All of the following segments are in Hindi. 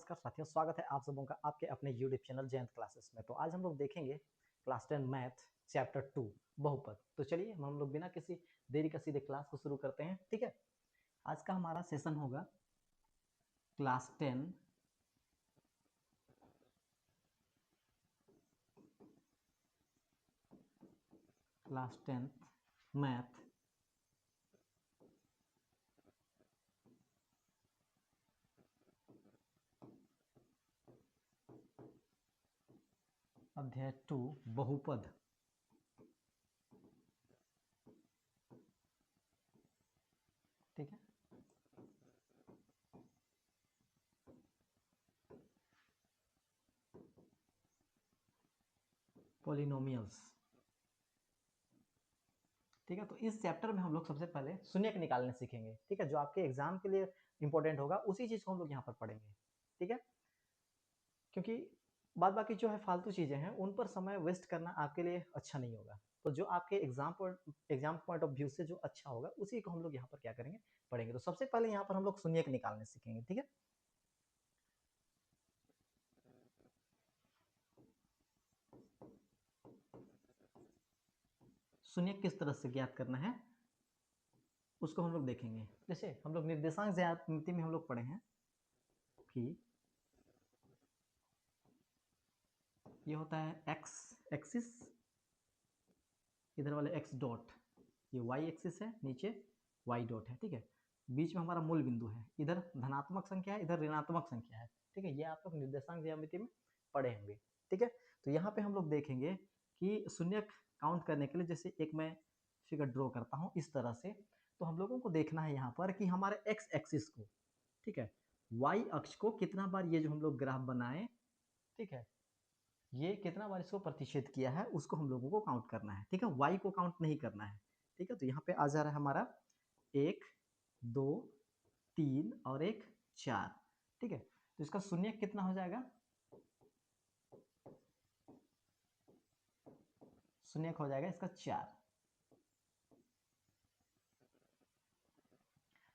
नमस्कार साथियों, स्वागत है आप सबों का आपके अपने यूट्यूब चैनल जयंत क्लासेस में। तो आज हम लोग देखेंगे क्लास 10 मैथ चैप्टर 2 बहुपद। तो चलिए हम लोग बिना किसी देरी का सीधे क्लास को शुरू करते हैं। ठीक है, आज का हमारा सेशन होगा क्लास 10 मैथ अध्याय 2 बहुपद। ठीक है, पॉलिनोमियल्स। ठीक है, तो इस चैप्टर में हम लोग सबसे पहले शून्यक निकालने सीखेंगे। ठीक है, जो आपके एग्जाम के लिए इंपॉर्टेंट होगा उसी चीज को हम लोग यहाँ पर पढ़ेंगे। ठीक है, क्योंकि बाद बाकी जो है फालतू चीजें हैं उन पर समय वेस्ट करना आपके लिए अच्छा नहीं होगा। तो जो आपके एग्जाम पॉइंट ऑफ व्यू से जो अच्छा होगा उसी को हम लोग यहाँ पर क्या करेंगे, पढ़ेंगे। तो सबसे पहले यहाँ पर हम लोग शून्यक निकालने सीखेंगे। ठीक है, शून्यक किस तरह से ज्ञात करना है उसको हम लोग देखेंगे। जैसे हम लोग निर्देशांक ज्यामिति में हम लोग पढ़े हैं कि ये होता है एक्स एक्सिस, इधर वाले एक्स डॉट, ये वाई एक्सिस है, नीचे वाई डॉट है। ठीक है, बीच में हमारा मूल बिंदु है, इधर धनात्मक संख्या है, इधर ऋणात्मक संख्या है। ठीक है, ये आप लोग निर्देशांक ज्यामिति में पढ़े होंगे। ठीक है, तो यहाँ पे हम लोग देखेंगे कि शून्यक काउंट करने के लिए जैसे एक मैं फिगर ड्रॉ करता हूँ इस तरह से, तो हम लोगों को देखना है यहाँ पर कि हमारे एक्स एक्सिस को, ठीक है, वाई अक्ष को कितना बार ये जो हम लोग ग्राफ बनाए, ठीक है, ये कितना बार इसको प्रतिच्छेद किया है उसको हम लोगों को काउंट करना है। ठीक है, वाई को काउंट नहीं करना है। ठीक है, तो यहाँ पे आ जा रहा है हमारा 1 2 3 और 1 4। ठीक है, तो इसका शून्य कितना हो जाएगा, शून्य हो जाएगा इसका 4।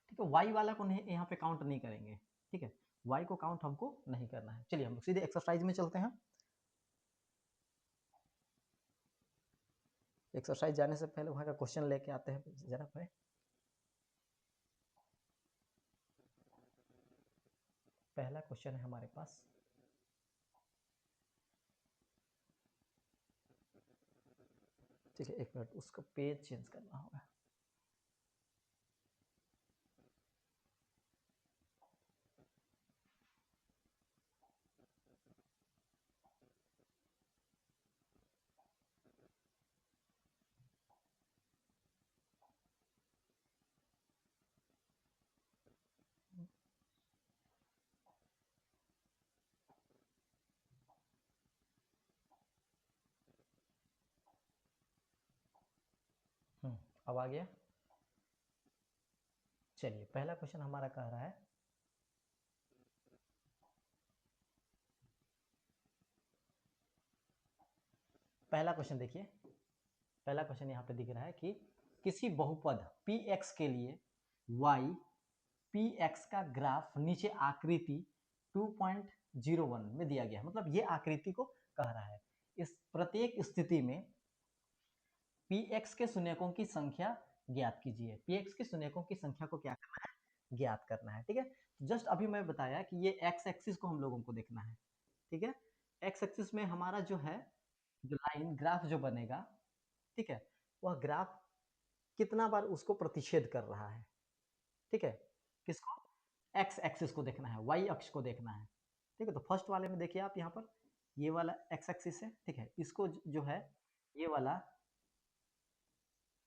ठीक है, वाई वाला को नहीं यहाँ पे काउंट नहीं करेंगे। ठीक है, वाई को काउंट हमको नहीं करना है। चलिए हम लोग सीधे एक्सरसाइज में चलते हैं। एक्सरसाइज जाने से पहले वहां का क्वेश्चन लेके आते हैं जरा पे। पहला क्वेश्चन है हमारे पास, ठीक है, एक मिनट, उसका पेज चेंज करना होगा। अब आ गया। चलिए पहला क्वेश्चन हमारा कह रहा है, पहला क्वेश्चन देखिए, पहला क्वेश्चन यहाँ पे दिख रहा है कि किसी बहुपद px के लिए y px का ग्राफ नीचे आकृति 2.01 में दिया गया है। मतलब ये आकृति को कह रहा है, इस प्रत्येक स्थिति में px के शून्यकों की संख्या ज्ञात कीजिए। px के शून्यकों की संख्या को क्या करना है, ज्ञात करना है। ठीक है, जस्ट अभी मैं बताया कि ये x एक्सिस को हम लोगों को देखना है। ठीक है, x एक्सिस में हमारा जो है, जो लाइन ग्राफ जो बनेगा, ठीक है, वह ग्राफ कितना बार उसको प्रतिच्छेद कर रहा है। ठीक है, किसको, एक्स एक्सिस को देखना है, वाई अक्ष को देखना है। ठीक है, तो फर्स्ट वाले में देखिए आप यहाँ पर, ये वाला एक्स एक्सिस है। ठीक है, इसको जो है ये वाला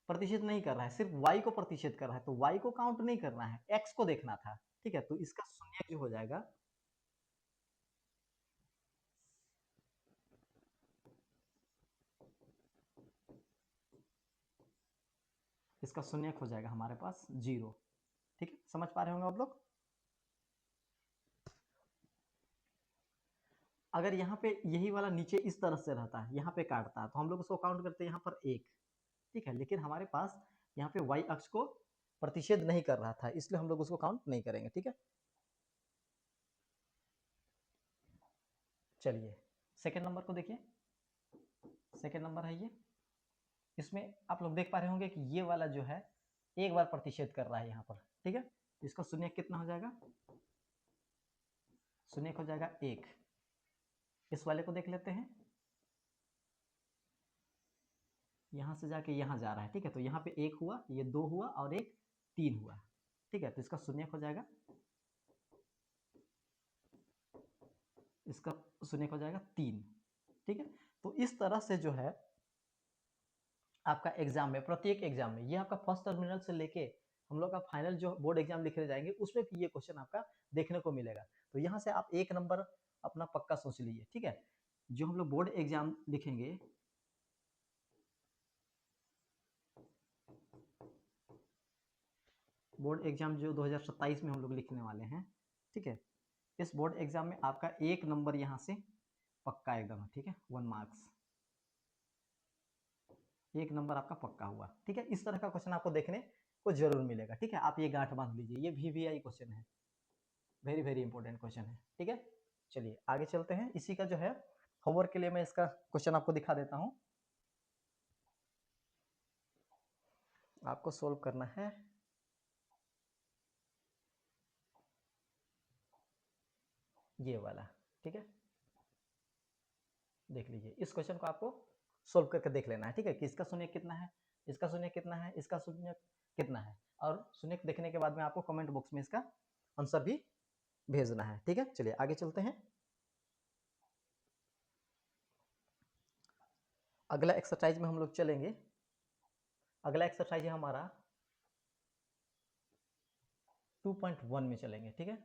प्रतिच्छेद नहीं कर रहा है, सिर्फ वाई को प्रतिच्छेद कर रहा है, तो वाई को काउंट नहीं करना है, एक्स को देखना था। ठीक है, तो इसका शून्य जो हो जाएगा, इसका शून्य हो जाएगा हमारे पास 0। ठीक है, समझ पा रहे होंगे आप लोग। अगर यहाँ पे यही वाला नीचे इस तरह से रहता है, यहाँ पे काटता है, तो हम लोग उसको काउंट करते हैं यहाँ पर 1। ठीक है, लेकिन हमारे पास यहाँ पे वाई अक्ष को प्रतिच्छेद नहीं कर रहा था, इसलिए हम लोग उसको काउंट नहीं करेंगे। ठीक है, चलिए सेकेंड नंबर को देखिए, सेकेंड नंबर है ये। इसमें आप लोग देख पा रहे होंगे कि ये वाला जो है एक बार प्रतिशत कर रहा है यहाँ पर, ठीक है। इसका शून्य कितना हो जाएगा, शून्य हो जाएगा 1। इस वाले को देख लेते हैं, यहाँ से जाके यहाँ जा रहा है, ठीक है। तो यहाँ पे 1 हुआ, ये 2 हुआ और एक 3 हुआ, ठीक है। तो इसका शून्य हो जाएगा, इसका शून्य हो जाएगा 3, ठीक है। तो इस तरह से जो है आपका एग्जाम में, प्रत्येक एग्जाम में, ये आपका फर्स्ट टर्मिनल से लेके हम लोग का फाइनल जो बोर्ड एग्जाम लिखने जाएंगे उसमें भी ये क्वेश्चन आपका देखने को मिलेगा। तो यहाँ से आप 1 नंबर अपना पक्का सोच लीजिए, ठीक है। जो हम लोग बोर्ड एग्जाम लिखेंगे, बोर्ड एग्जाम जो 2027 में हम लोग लिखने वाले हैं, ठीक है। इस बोर्ड एग्जाम में आपका 1 नंबर यहाँ से पक्का एकदम, ठीक है, 1 मार्क्स, 1 नंबर आपका पक्का हुआ, ठीक है। इस तरह का क्वेश्चन आपको देखने को जरूर मिलेगा, ठीक है। आप ये गांठ बांध लीजिए, ये VVI क्वेश्चन है, वेरी वेरी इंपॉर्टेंट क्वेश्चन है, ठीक है। चलिए आगे चलते हैं। इसी का जो है होमवर्क के लिए मैं इसका क्वेश्चन आपको दिखा देता हूं, आपको सोल्व करना है। ये वाला, ठीक है, देख लीजिए। इस क्वेश्चन को आपको सोल्व करके देख लेना है, ठीक है, कि इसका शून्य कितना है, इसका शून्य कितना है, इसका शून्य कितना है, और शून्य देखने के बाद में आपको कमेंट बॉक्स में इसका आंसर भी भेजना है, ठीक है। चलिए आगे चलते हैं। अगला एक्सरसाइज में हम लोग चलेंगे। अगला एक्सरसाइज है हमारा 2.1 में चलेंगे, ठीक है।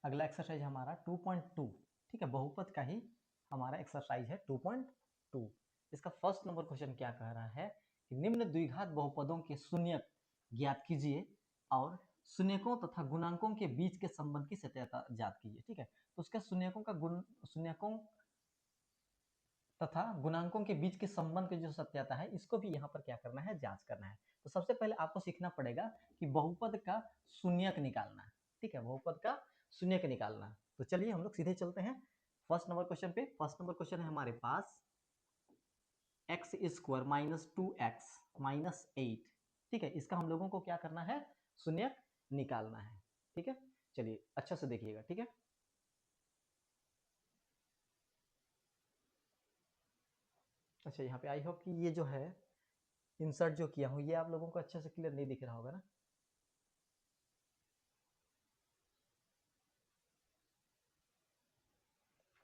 अगला एक्सरसाइज हमारा 2.2, ठीक है, बहुपद का ही हमारा एक्सरसाइज है 2.2। इसका फर्स्ट नंबर क्वेश्चन क्या कह रहा है कि निम्न द्विघात बहुपदों के शून्यक ज्ञात कीजिए और शून्यकों तथा गुणांकों के बीच के संबंध की सत्यता ज्ञात कीजिए, ठीक है। तो उसका शून्यकों का शून्यकों तथा गुणांकों के बीच के संबंध की जो सत्यता है, इसको भी यहाँ पर क्या करना है, जांच करना है। तो सबसे पहले आपको सीखना पड़ेगा कि बहुपद का शून्यक निकालना, ठीक है, बहुपद का शून्यक निकालना। तो चलिए हम लोग सीधे चलते हैं फर्स्ट नंबर क्वेश्चन पे। फर्स्ट नंबर क्वेश्चन है हमारे पास X square minus 2x minus 8, ठीक है। इसका हम लोगों को क्या करना है, शून्यक निकालना है, ठीक है। चलिए अच्छा से देखिएगा, ठीक है। अच्छा, यहाँ पे आई होप कि ये जो है इंसर्ट जो किया हूँ ये आप लोगों को अच्छे से क्लियर नहीं दिख रहा होगा ना।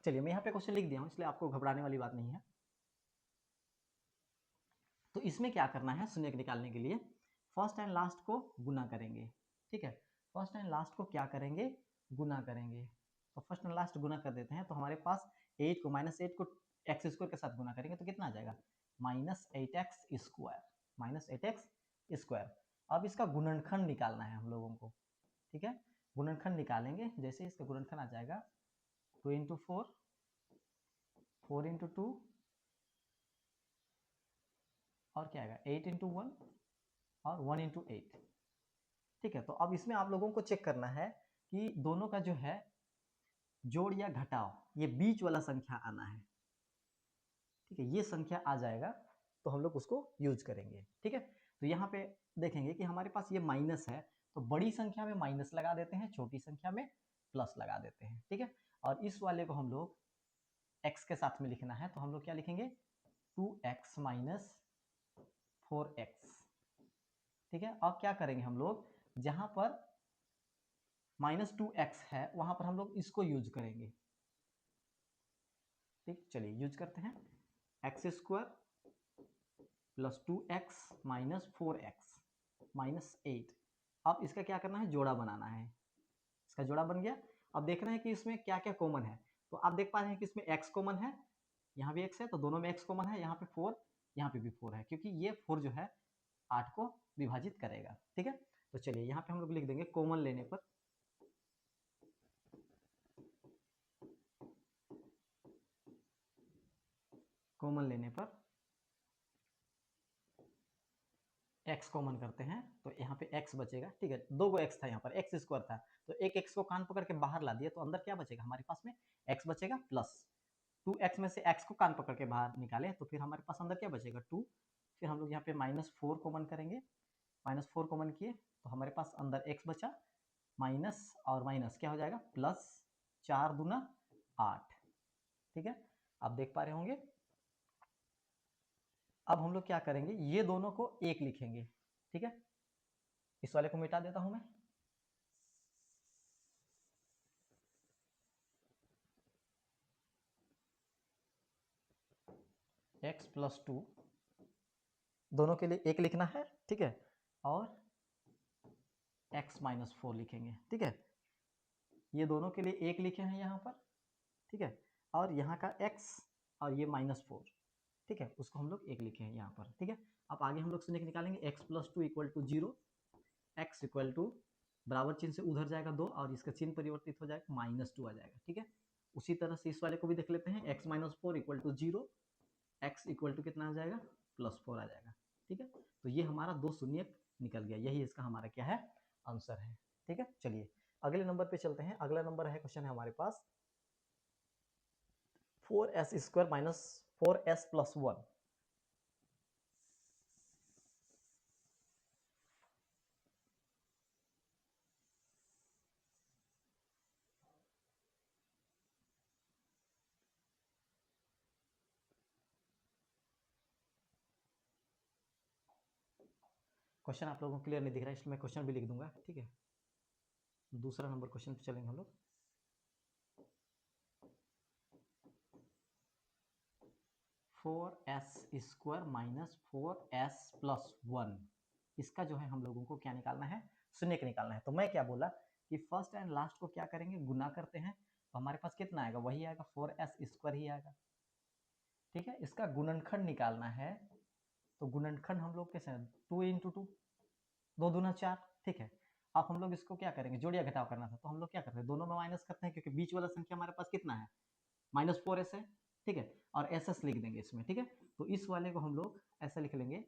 चलिए मैं यहाँ पे क्वेश्चन लिख दिया हूँ, इसलिए आपको घबराने वाली बात नहीं है। तो इसमें क्या करना है, शून्य निकालने के लिए फर्स्ट एंड लास्ट को गुना करेंगे, ठीक है। फर्स्ट एंड लास्ट को क्या करेंगे, गुना करेंगे। तो फर्स्ट एंड लास्ट गुना कर देते हैं, तो हमारे पास 8 को -8 को एक्स स्क्वायर के साथ गुना करेंगे तो कितना आ जाएगा, -8x स्क्वायर, -8x स्क्वायर। अब इसका गुणनखंड निकालना है हम लोगों को, ठीक है। गुणनखंड निकालेंगे, जैसे इसका गुणनखंड आ जाएगा 2 × 4, 4 × 2 और क्या आएगा 8 × 1 और 1 × 8, ठीक है। तो अब इसमें आप लोगों को चेक करना है कि दोनों का जो है जोड़ या घटाव ये बीच वाला संख्या आना है, ठीक है। ये संख्या आ जाएगा तो हम लोग उसको यूज करेंगे, ठीक है। तो यहाँ पे देखेंगे कि हमारे पास ये माइनस है, तो बड़ी संख्या में माइनस लगा देते हैं, छोटी संख्या में प्लस लगा देते हैं, ठीक है। और इस वाले को हम लोग x के साथ में लिखना है, तो हम लोग क्या लिखेंगे 2x माइनस 4x, ठीक है। अब क्या करेंगे हम लोग, जहां पर -2x है वहां पर हम लोग इसको यूज करेंगे, ठीक। चलिए यूज करते हैं, x square plus 2x minus 4x minus 8। अब इसका क्या करना है, जोड़ा बनाना है। इसका जोड़ा बन गया। अब देखना है कि इसमें क्या क्या कॉमन है। तो आप देख पा रहे हैं कि इसमें x कॉमन है, यहाँ भी x है, तो दोनों में x कॉमन है, यहाँ पे 4 यहाँ पे भी 4 है, क्योंकि ये 4 जो है 8 को विभाजित करेगा। ठीक है, तो चलिए यहाँ पे हम लोग लिख देंगे कॉमन लेने पर x कॉमन करते हैं तो यहाँ पे x बचेगा। ठीक है, दो गो x था, यहाँ पर x स्क्वायर था, तो एक x को कान पकड़ के बाहर ला दिया तो अंदर क्या बचेगा हमारे पास में, x बचेगा प्लस 2x में से x को कान पकड़ के बाहर निकाले तो फिर हमारे पास अंदर क्या बचेगा 2। फिर हम लोग यहाँ पे -4 कॉमन करेंगे, -4 कॉमन किए तो हमारे पास अंदर x बचा, माइनस और माइनस क्या हो जाएगा प्लस, 4 दूना 8। ठीक है, आप देख पा रहे होंगे। अब हम लोग क्या करेंगे, ये दोनों को एक लिखेंगे। ठीक है, इस वाले को मिटा देता हूं मैं, x प्लस 2 दोनों के लिए एक लिखना है। ठीक है, और x माइनस 4 लिखेंगे। ठीक है, ये दोनों के लिए एक लिखे हैं यहाँ पर। ठीक है, और यहाँ का x और ये -4, ठीक है, उसको हम लोग एक लिखे हैं यहाँ पर। ठीक है, अब आगे हम लोग शून्य निकालेंगे, x plus 2 equal to 0, x equal to बराबर चिन्ह से उधर जाएगा 2 और इसका चिन्ह परिवर्तित हो जाएगा -2 आ जाएगा। ठीक है, उसी तरह से इस वाले को भी देख लेते हैं, x minus 4 equal to 0, x equal to कितना आ जाएगा +4 आ जाएगा। ठीक है, तो ये हमारा 2 शून्य निकल गया, यही इसका हमारा क्या है आंसर है। ठीक है, चलिए अगले नंबर पे चलते हैं। अगला नंबर है, क्वेश्चन है हमारे पास 4s² minus 4s plus 1। Question आप लोगों को क्लियर नहीं दिख रहा है, इसलिए मैं क्वेश्चन भी लिख दूंगा। ठीक है, दूसरा नंबर क्वेश्चन पे चलेंगे हम लोग। 4s² माइनस 4s प्लस 1, इसका जो है हम लोगों को क्या निकालना है, शून्य का निकालना है। तो मैं क्या बोला कि फर्स्ट एंड लास्ट को क्या करेंगे, गुना करते हैं, तो हमारे पास कितना आएगा, वही आएगा 4s² ही आएगा। ठीक है, इसका गुणनखंड निकालना है, तो गुणनखंड हम लोग कैसे, 2 इंटू 2, 2 दूना 4। ठीक है, अब हम लोग इसको क्या करेंगे, जोड़िया घटाव करना था, तो हम लोग क्या करते हैं, दोनों में माइनस करते हैं, क्योंकि बीच वाला संख्या हमारे पास कितना है -4s है। ठीक है, और ss लिख देंगे इसमें। ठीक है, तो इस वाले को हम लोग ऐसे लिख लेंगे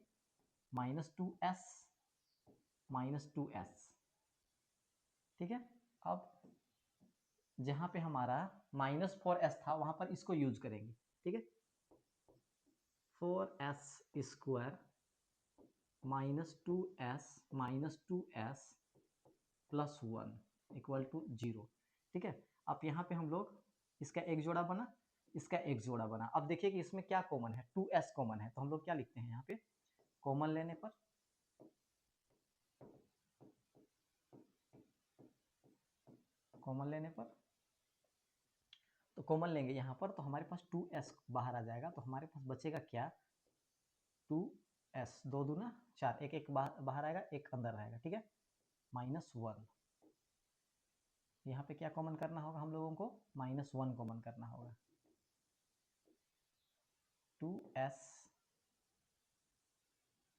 -2s -2s। ठीक है, अब जहां पे हमारा -4s था वहां पर इसको यूज करेंगे। ठीक है, 4s² -2s plus 1 equal to 0। ठीक है, अब यहाँ पे हम लोग इसका एक जोड़ा बना, इसका एक जोड़ा बना। अब देखिए कि इसमें क्या कॉमन है, 2s कॉमन है, तो हम लोग क्या लिखते हैं यहाँ पे, कॉमन लेने पर तो कॉमन लेंगे यहाँ पर, तो हमारे पास 2s बाहर आ जाएगा, तो हमारे पास बचेगा क्या 2s, 2 दूना 4, एक एक बाहर आएगा, एक अंदर रहेगा। ठीक है, -1, यहाँ पे क्या कॉमन करना होगा हम लोगों को, -1 कॉमन करना होगा, 2s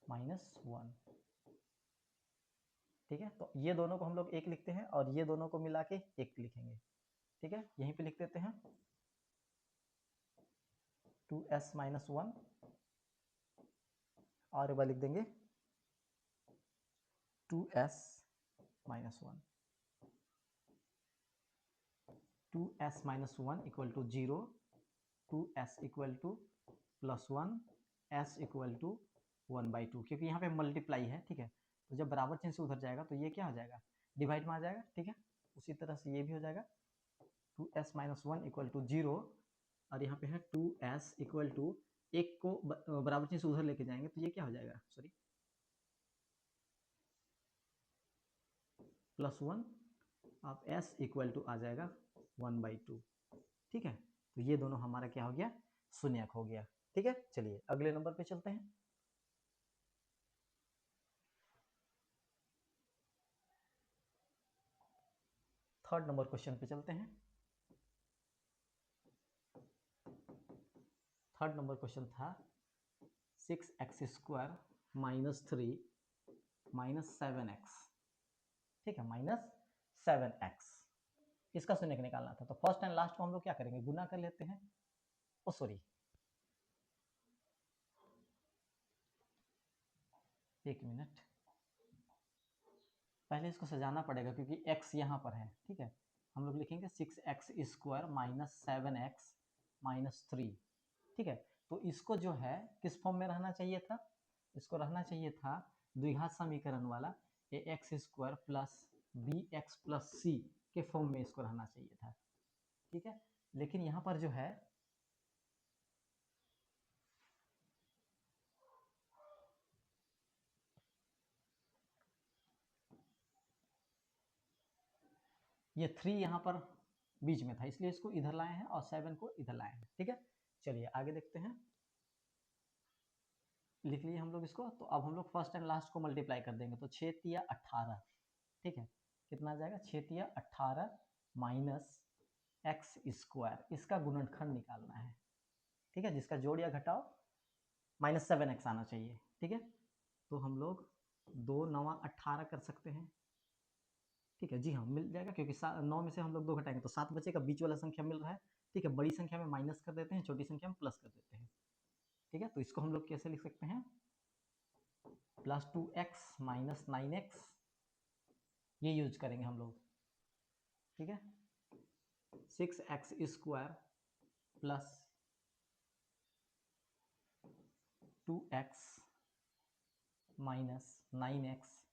-1। ठीक है, तो ये दोनों को हम लोग एक लिखते हैं और ये दोनों को मिला के एक लिखेंगे। ठीक है, यहीं पे लिख देते हैं 2s -1 और एक बार लिख देंगे 2s -1, 2s -1 equal to 0, 2s equal to +1, s equal to 1/2, क्योंकि यहाँ पे मल्टीप्लाई है। ठीक है, तो जब बराबर चिन्ह से उधर जाएगा तो ये क्या हो जाएगा, डिवाइड में आ जाएगा। ठीक है, उसी तरह से ये भी हो जाएगा 2s -1 इक्वल टू 0, और यहाँ पे है 2s इक्वल टू, एक को बराबर चिन्ह से उधर लेके जाएंगे तो ये क्या हो जाएगा, सॉरी +1, अब s इक्वल टू आ जाएगा 1/2। ठीक है, तो ये दोनों हमारा क्या हो गया, शून्यक हो गया। ठीक है, चलिए अगले नंबर पे चलते हैं। थर्ड नंबर क्वेश्चन पे चलते हैं। थर्ड नंबर क्वेश्चन था 6x² माइनस 3 माइनस 7x, ठीक है, माइनस 7x। इसका शून्य निकालना था, तो फर्स्ट एंड लास्ट को हम लोग क्या करेंगे, गुना कर लेते हैं। ओ सॉरी, एक मिनट, पहले इसको सजाना पड़ेगा क्योंकि x यहाँ पर है, ठीक है। हम लोग लिखेंगे 6x² माइनस 7x माइनस 3, ठीक है। तो इसको जो है किस फॉर्म में रहना चाहिए था, इसको रहना चाहिए था द्विघात समीकरण वाला ax² plus bx plus c के फॉर्म में इसको रहना चाहिए था, ठीक है। लेकिन यहाँ पर जो है ये 3 यहाँ पर बीच में था, इसलिए इसको इधर लाए हैं और 7 को इधर लाए हैं, ठीक है। चलिए आगे देखते हैं, लिख लिए हम लोग इसको। तो अब हम लोग फर्स्ट एंड लास्ट को मल्टीप्लाई कर देंगे, तो 6 तिया 18, ठीक है। कितना आ जाएगा, 6 तिया 18 माइनस x², इसका गुणनखंड निकालना है, ठीक है, जिसका जोड़ या घटाओ माइनस 7x आना चाहिए, ठीक है। तो हम लोग 2 9 18 कर सकते हैं, ठीक है। जी हाँ, मिल जाएगा, क्योंकि 9 में से हम लोग 2 घटाएंगे तो 7 बचेगा, बीच वाला संख्या मिल रहा है, ठीक है। बड़ी संख्या में माइनस कर देते हैं, छोटी संख्या में प्लस कर देते हैं, ठीक है। तो इसको हम लोग कैसे लिख सकते हैं, प्लस 2x माइनस 9x, ये यूज करेंगे हम लोग, ठीक है। 6x² plus 2x minus 9x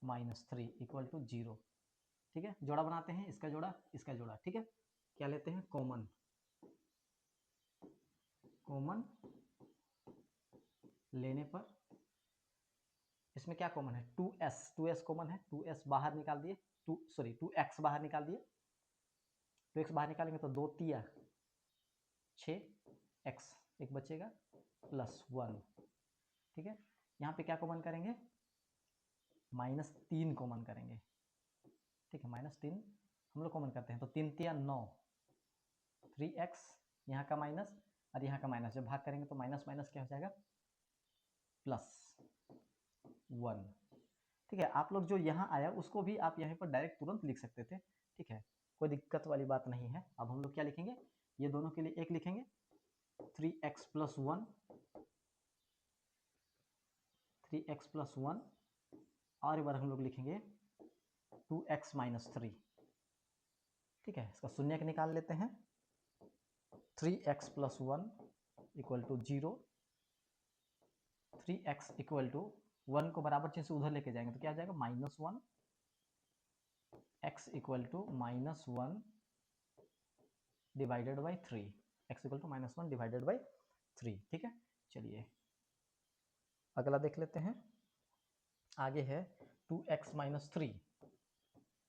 minus 3 equal to 0, ठीक है। जोड़ा बनाते हैं, इसका जोड़ा इसका जोड़ा, ठीक है। क्या लेते हैं, कॉमन, कॉमन लेने पर इसमें क्या कॉमन है, 2s कॉमन है, 2s बाहर निकाल दिए, 2x बाहर निकाल दिए, 2x बाहर निकालेंगे तो 2 तिया 6x, एक बचेगा प्लस 1, ठीक है। यहाँ पे क्या कॉमन करेंगे, माइनस 3 कॉमन करेंगे, ठीक है। माइनस 3 हम लोग कॉमन करते हैं, तो 3 तिया 9, 3x यहाँ का माइनस और यहाँ का माइनस, जब भाग करेंगे तो माइनस माइनस क्या हो जाएगा, प्लस 1, ठीक है। आप लोग जो यहाँ आया उसको भी आप यहाँ पर डायरेक्ट तुरंत लिख सकते थे, ठीक है, कोई दिक्कत वाली बात नहीं है। अब हम लोग क्या लिखेंगे, ये दोनों के लिए एक लिखेंगे, 3x प्लस 1, 3x प्लस 1, और एक बार हम लोग लिखेंगे 2x माइनस 3, ठीक है। इसका शून्य निकाल लेते हैं, 3x plus 1 equal to 0, 3x equal to 1 को बराबर चिन्ह से उधर लेके जाएंगे तो क्या आ जाएगा, minus 1, x equal to minus 1 divided by 3, x equal to minus 1 divided by 3, ठीक है। चलिए अगला देख लेते हैं, आगे है 2x माइनस 3,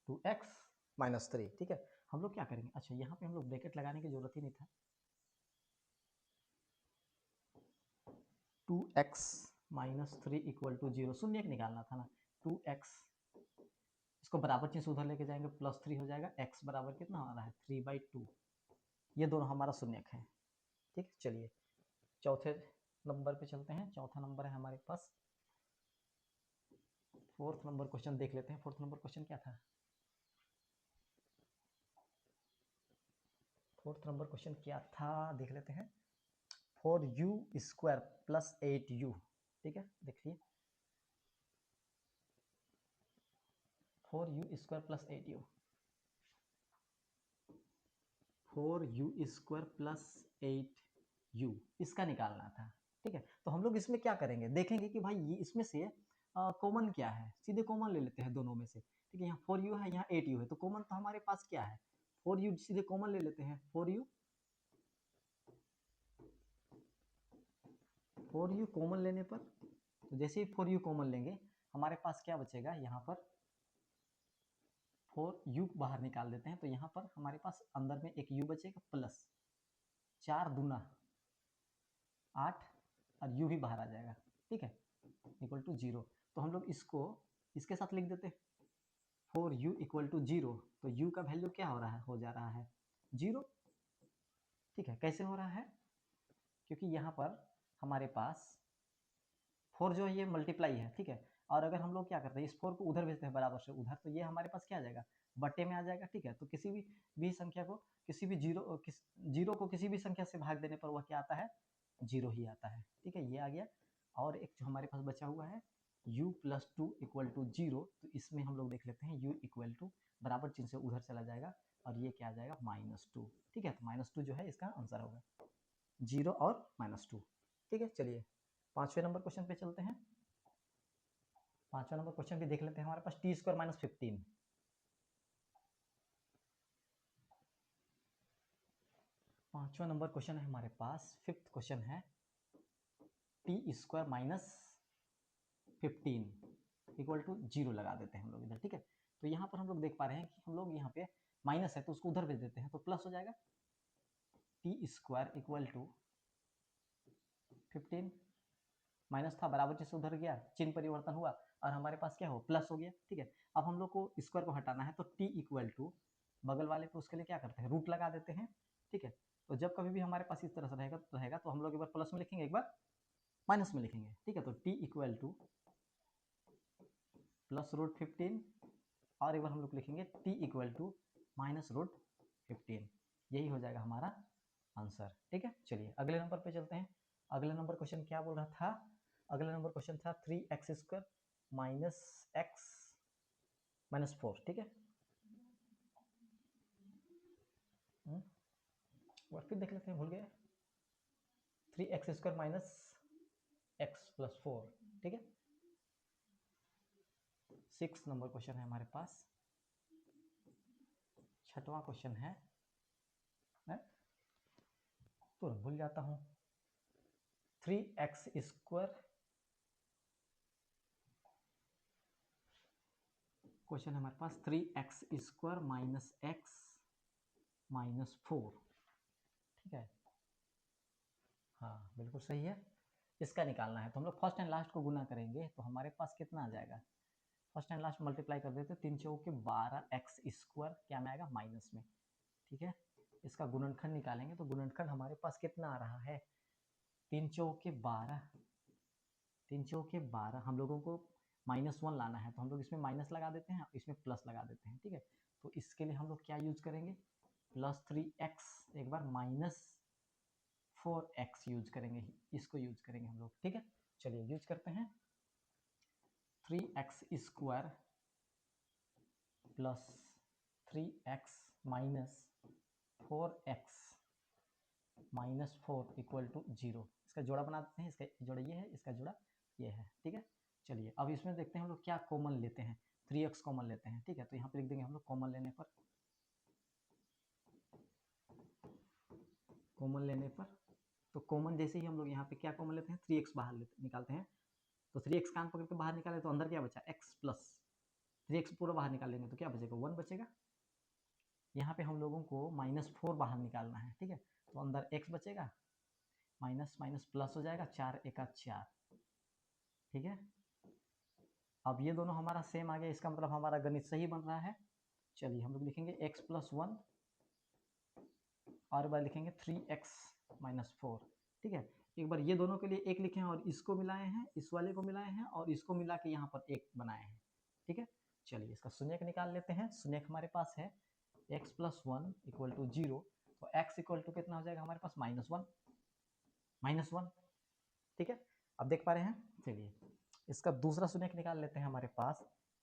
2x माइनस 3, ठीक है। हम लोग क्या करेंगे, अच्छा यहाँ पे हम लोग ब्रैकेट लगाने की जरूरत ही नहीं था, 2x माइनस 3 इक्वल टू 0, शून्य निकालना था ना, 2x, इसको बराबर चिन्ह से उधर लेके जाएंगे, प्लस 3 हो जाएगा, x बराबर कितना आ रहा है, 3/2, ये दोनों हमारा शून्यक है, ठीक। चलिए चौथे नंबर पे चलते हैं, चौथा नंबर है हमारे पास, फोर्थ नंबर क्वेश्चन देख लेते हैं। फोर्थ नंबर क्वेश्चन क्या था, फोर्थ नंबर क्वेश्चन क्या था देख लेते हैं, 4u² प्लस 8u, ठीक है, देखिए 4u² plus 8u, 4u² plus 8u, इसका निकालना था, ठीक है। तो हम लोग इसमें क्या करेंगे, देखेंगे कि भाई ये इसमें से कॉमन क्या है, सीधे कॉमन ले लेते हैं दोनों में से, ठीक है। यहाँ 4u है, यहाँ 8u है, तो कॉमन तो हमारे पास क्या है, 4u, सीधे कॉमन ले लेते हैं, 4u कॉमन लेने पर, तो जैसे ही 4u कॉमन लेंगे हमारे पास क्या बचेगा, यहाँ पर 4u बाहर निकाल देते हैं, तो यहाँ पर हमारे पास अंदर में एक u बचेगा, प्लस 4 दूना 8 और u भी बाहर आ जाएगा, ठीक है, इक्वल टू 0। तो हम लोग इसको इसके साथ लिख देते हैं, 4u इक्वल टू 0, तो u का वैल्यू क्या हो रहा है, हो जा रहा है 0, ठीक है। कैसे हो रहा है, क्योंकि यहाँ पर हमारे पास 4 जो है ये मल्टीप्लाई है, ठीक है। और अगर हम लोग क्या करते हैं, इस 4 को उधर भेजते हैं बराबर से उधर, तो ये हमारे पास क्या आ जाएगा, बट्टे में आ जाएगा, ठीक है। तो किसी भी संख्या को, किसी भी जीरो को किसी भी संख्या से भाग देने पर वह क्या आता है, 0 ही आता है, ठीक है। ये आ गया। और एक जो हमारे पास बचा हुआ है u + 2 = 0, तो इसमें हम लोग देख लेते हैं u = बराबर चिन्ह से उधर चला जाएगा और ये क्या आ जाएगा, -2, ठीक है। तो -2 जो है इसका आंसर होगा, 0 और -2, ठीक है। चलिए 5वें नंबर क्वेश्चन पे चलते हैं। 5वां नंबर क्वेश्चन भी देख लेते हैं हमारे पास, t² - 15। 5वां नंबर क्वेश्चन है हमारे पास, 5th क्वेश्चन है t² - 15 = 0 लगा देते हैं हम लोग इधर, ठीक है। तो यहाँ पर हम लोग देख पा रहे हैं कि हम लोग यहाँ पे माइनस है तो उसको उधर भेज देते हैं, तो प्लस हो जाएगा, t² = 15, माइनस था बराबर चिन्ह से उधर गया, चिन्ह परिवर्तन हुआ और हमारे पास क्या हो, प्लस हो गया, ठीक है। अब हम लोग को स्क्वायर को हटाना है, तो t = बगल वाले पे उसके लिए क्या करते हैं, रूट लगा देते हैं, ठीक है। तो जब कभी भी हमारे पास इस तरह से रहेगा तो हम लोग एक बार प्लस में लिखेंगे, एक बार माइनस में लिखेंगे, ठीक है। तो t = +√15 और एक बार हम लोग लिखेंगे t = -√15, यही हो जाएगा हमारा आंसर, ठीक है। चलिए अगले नंबर पे चलते हैं। अगला नंबर क्वेश्चन क्या बोल रहा था, अगला नंबर क्वेश्चन था 3x² - x - 4, ठीक है। और फिर देख लेते हैं, भूल गए, 3x² - x + 4, ठीक है। 6 नंबर क्वेश्चन है हमारे पास, 6वां क्वेश्चन है, तो भूल जाता हूँ, 3x² क्वेश्चन है हमारे पास, 3x² - x - 4, ठीक है। हाँ बिल्कुल सही है, इसका निकालना है। तो हम लोग फर्स्ट एंड लास्ट को गुना करेंगे तो हमारे पास कितना आ जाएगा, फर्स्ट एंड लास्ट मल्टीप्लाई कर देते, 3 चौके 12x² क्या में आएगा, माइनस में, ठीक है। इसका गुणनखंड निकालेंगे तो गुणनखंड हमारे पास कितना आ रहा है, 3 चौके 12, 3 चौके 12, हम लोगों को -1 लाना है तो हम लोग इसमें माइनस लगा देते हैं, इसमें प्लस लगा देते हैं, ठीक है। तो इसके लिए हम लोग क्या यूज करेंगे, +3x, एक बार -4x यूज करेंगे, इसको यूज करेंगे हम लोग, ठीक है। चलिए यूज करते हैं, 3x² + 3x - 4x - 4 = 0, इसका जोड़ा बना देते हैं, इसका जोड़ा ये है, इसका जोड़ा ये है, ठीक है। चलिए अब इसमें देखते हैं हम लोग क्या कॉमन लेते हैं, 3x कॉमन लेते हैं, ठीक है। तो यहाँ पे लिख देंगे हम लोग, कॉमन लेने पर, तो कॉमन जैसे ही हम लोग यहाँ पे क्या कॉमन लेते हैं, 3x बाहर निकालते हैं, तो 3x कान पकड़ के बाहर निकाले तो अंदर क्या बचा, x + 3x पूरा बाहर निकालेंगे तो क्या बचेगा, 1 बचेगा। यहाँ पे हम लोगों को -4 बाहर निकालना है, ठीक है। तो अंदर x बचेगा, माइनस माइनस प्लस हो जाएगा, 4 × 4, ठीक है। अब ये दोनों हमारा सेम आ गया, इसका मतलब हमारा गणित सही बन रहा है। चलिए हम लोग लिखेंगे x + 1 और बार लिखेंगे 3x - 4, ठीक है। एक बार ये दोनों के लिए एक लिखे हैं और इसको मिलाए हैं, इस वाले को मिलाए हैं और इसको मिला के यहाँ पर एक बनाए हैं, ठीक है। चलिए इसका शून्यक निकाल लेते हैं। शून्यक हमारे पास है x + 1 = 0, तो x = कितना हो जाएगा हमारे पास, -1, ठीक है। अब देख पा रहे हैं, चलिए इसका दूसरा शून्यक निकाल लेते हैं हमारे पास,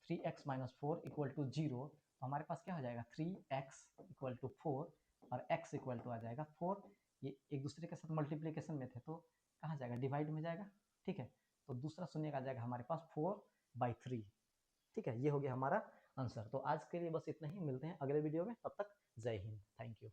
3x - 4 = 0, तो हमारे पास क्या हो जाएगा, 3x = 4 और x = आ जाएगा 4, ये एक दूसरे के साथ मल्टीप्लिकेशन में थे तो कहाँ जाएगा, डिवाइड में जाएगा, ठीक है। तो दूसरा शून्यक आ जाएगा हमारे पास 4/3, ठीक है। ये हो गया हमारा आंसर। तो आज के लिए बस इतना ही, मिलते हैं अगले वीडियो में, तब तक जय हिंद, थैंक यू।